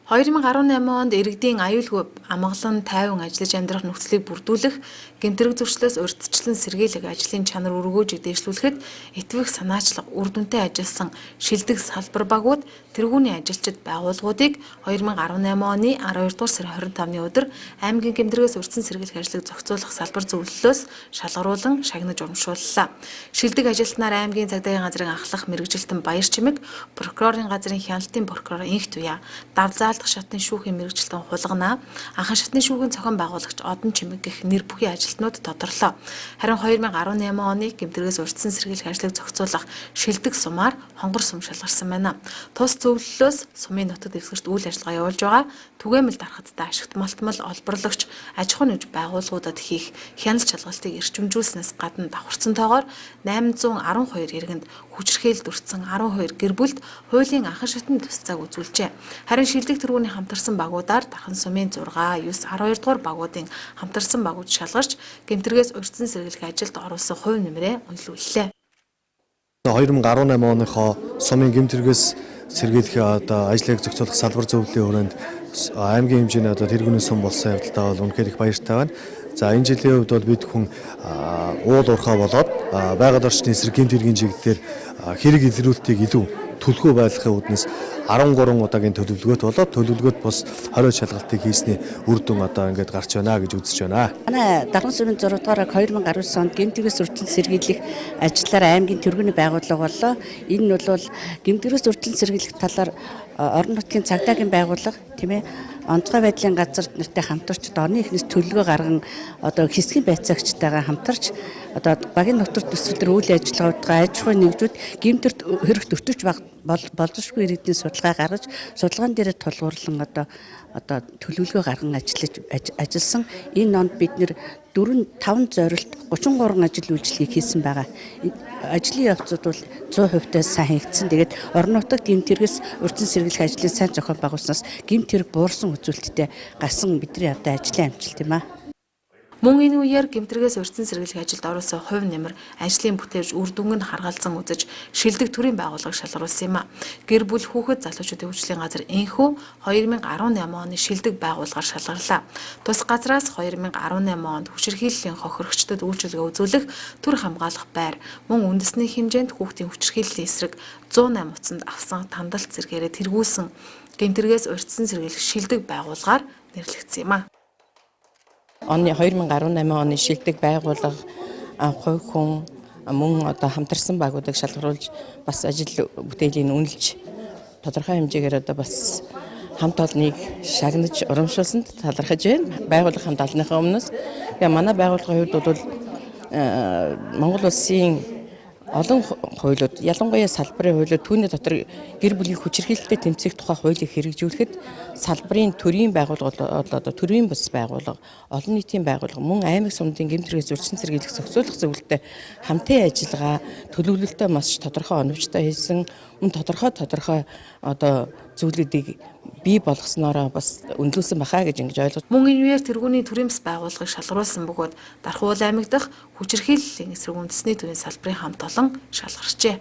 2018 онд иргэдийн аюулгүй амгалан тайван ажиллаж амьдрах нөхцөлийг бүрдүүлэх, гэмтрэг зөрчлөөс урьдчилан сэргийлэх ажлын чанар өргөөж дээшлүүлэхэд итгэвэх санаачлаг үр дүнтэй ажилласан шилдэг салбар багууд тэргүүний ажилчид байгууллагуудыг 2018 оны 12 дугаар сарын 25-ны өдөр аймгийн гэмтрэгээс урьдчилан сэргийлэх ажлыг зохицуулах салбар зөвлөлөөс шалгаруулан шагнаж урамшууллаа. Шилдэг ажилтнаар аймгийн цагдаагийн газрын ахлах мэргэжилтэн Баяр Чимэг, прокурорын газрын хяналтын прокурор Инх Туяа, давзаалдах шатны шүүхийн мэргэжилтэн Хулганаа, анхан шатны шүүхийн зохион байгуулагч Одон Чимэг гэх нэр бүхий ажилтнууд тодорлоо. Харин 2018 оны гэмтрэгээс урьдчилан сэргийлэх ажлыг зохицуулах шилдэг сумаар хонгор сум шалгарсан байна. Тус зөвлөлөөс сумын нутаг дэвсгэрт үйл ажиллагаа явуулж байгаа түгээмэл дархаттай ашигт малтмал олборлогч аж ахуйн нэгж байгууллагуудад хийх хяналт шалгалтыг эрчимжүүлснээс гадна давхарцантойгоор 812 иргэнд хүчирхийлэл дүрцсэн 12 гэр бүлд хуулийн анхан шатны тусцааг үзүүлжээ. Харин шилдэг тэргүүний хамтарсан багуудаар Дархан сумын 6, 9, 12 дугаар багуудын хамтарсан багууд шалгарч гэмтрэгээс урьдчилан сэргийлэх ажилд оруулсан хувь нэмрээ үнэлүүллээ. 2018 оныхоо сумын гэмтрэгээс сэргийлэх ажлыг зохицуулах салбар зөвлөлийн хүрээнд аймгийн хэмжээний тэргүүний сум болсон явдалтай бол үнэхээр их баяртай байна. За энэ жилийн хувьд бол бид хүн уул уурхай болоод байгаль орчны эсрэг гэмт хэргийн чиглэлээр хэрэг илрүүлэлтийг илүү төлхөө байлгахын үднэс 13 удаагийн төлөвлөгөөт болоод төлөвлөгөөт бус 20 шалгалтыг хийсний үр дүн ингээд гарч байна гэж үзэж байна. Манай Дархан сумын 6 дугаар 2019 онд гэмтрэгээс урьдчилан сэргийлэх ажлаар аймгийн тэргүүний байгууллага боллоо. Энэ нь бол гэмтрэгээс урьдчилан сэргийлэх талаар орон нутгийн цагдаагийн байгууллага тийм ээ онцгой байдлын газар нартай хамтарч оны эхнээс төлөвлөгөө гарган хэсгийн байцаагчтайгаа хамтарч багийн нутагт төсвөлдөр үйл ажиллагаа аж ахуйн нэгжүүд гэмтэрт хэрэгт өтөж болзошгүй иргэдийн судалгаа гаргаж судалгаан дээр тулгуурлан төлөвлөгөө гарган ажилласан. Энэ онд бид нэр 4-5 зорилт 33 ажил үйлчлэгийг хийсэн байгаа. Ажлын явцууд бол 100% сайн хийгдсэн. Тэгээд орон нутагт гэмтрэгээс урьдчилан сэргийлэх ажлыг сайн зохион байгуулснаас гэмт хэрэг буурсан үзүүлэлттэй гарсан бидний одоо ажлын амжилт юм аа. Мөн энэ үеэр гэмтрэгээс урьдчилан сэргийлэх ажилд оруулсан хувь нэмэр ажлын бүтээж үр дүнг нь харгалзан үзэж шилдэг төрийн байгууллага шалгаруулсан юм а. Гэр бүл хүүхэд залуучуудын хөгжлийн газар Инхүү 2018 оны шилдэг байгууллагаар шалгарлаа. Тус газраас 2018 онд хүчирхийллийн хохирогчдод үйлчилгээ үзүүлэх төр хамгаалах байр мөн үндэсний хэмжээнд хүүхдийн хүчирхийллийн эсрэг 108 утсанд авсан тандалт зэрэгээрээ тэргүүлсэн гэмтрэгээс урьдчилан сэргийлэх шилдэг байгууллагаар нэрлэгдсэн юм а. Оны 2018 оны шилдэг байгууллага хувь хүн мөн хамтарсан багуудыг шалгаруулж бас ажил бүтээлийн үнэлж тодорхой хэмжээгээр бас хамт олныг шагнаж урамшуулсанд талархаж байна. Байгууллага хамт олонныхоо өмнөөс манай байгууллагын хувьд бол Монгол улсын олон хуулиуд, ялангуяа салбарын хуулиуд түүний дотор гэр бүлийн хүчирхийлэлтэй тэмцэх тухай хуулийг хэрэгжүүлэхэд салбарын төрийн байгууллага, төрийн бус байгууллага, олон нийтийн байгууллага, мөн аймаг сумдын гэмтрэгээс урьдчилан сэргийлэх зохицуулах зөвлөлтөд хамтын ажиллагаа төлөвлөлтөө маш тодорхой оновчтой хийсэн, мөн тодорхой зүйлүүдийг бий болгосноор бас үнэлүүлсэн бахаа гэж ингэж ойлгож. Мөн энэ үеэр тэргүүний төрийн бас байгууллагыг шалгаруулсан бөгөөд Дархан аймаг дахь хүчирхийллийн эсрэг үндэсний төрийн салбарын хамт олон шалгарчээ.